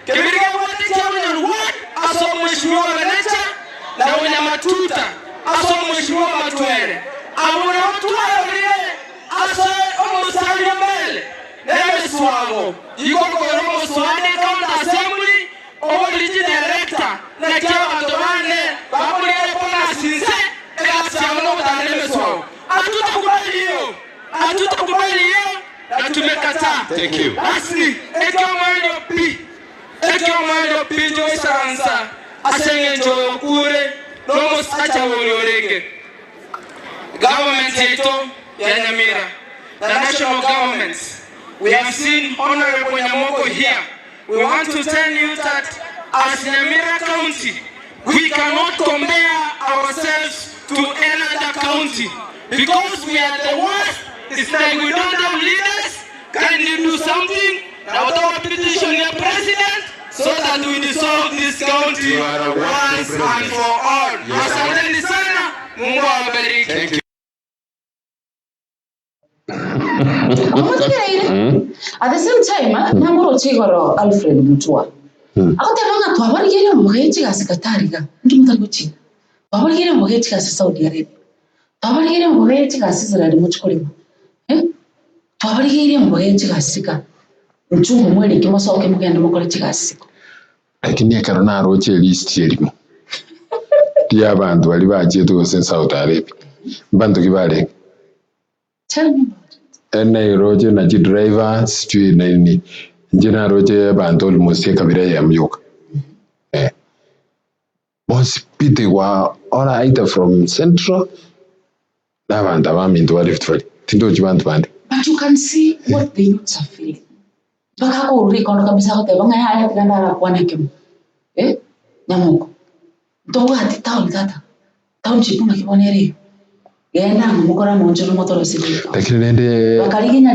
Kibirika wote chamu what aso mheshimiwa Menecha na wenye matuta aso mheshimiwa Matwere amuna watu wale aso omusali mbele neme swamo yiko kwa swade county assembly oboliji director na kwa watoane babuli pona sinse ekati amuno mtaneme swamo hatutakubali hiyo na tumekataa. Thank you. Lastly, Ekyo Mario P. Joyce Ansa, Asenge Njoyo Kure, Nomos Acha Wolorege. Government yeto ya Nyamira, the national governments. We have seen Honorable Nyamoko here. We want to tell you that as Nyamira County, we cannot compare ourselves to another county because we are the worst. It's like we don't have leaders. Can you do something? Now our petition your president so that we dissolve this county once and for all. Asanteni sana. Mungu awabariki. Thank you. At the same time, Namoro Chigoro Alfred Mutua. Out the Langa, what get him waiting as a Catarica, Kimutaguchi. What get him waiting as a Saudi Arabia. What get him waiting as Israel Muchkolima. What get him waiting as Sika. Mchungu mwele kimosoke mugenda mukole kigasiko. Lakini karona roche list yelimu. Dia abantu bali baje to Saudi Arabia. Bantu kibale. Tell me about it. Ene roche na ji driver stui nini. Njina roche bantu almost kabira ya myoka. Most pite wa ora either from Central na bantu abamindu wa Rift Valley. Tindo jibantu bande. But you can see what the youths are feeling. Baka ko uri kono kabisa ko tebanga haya tiganda kwa nekem. Nyamoko. Ndogo ati town tata. Town chipuna kibonere. Yenda mukora monjo no motoro sibito. Lakini nende Bakaliginya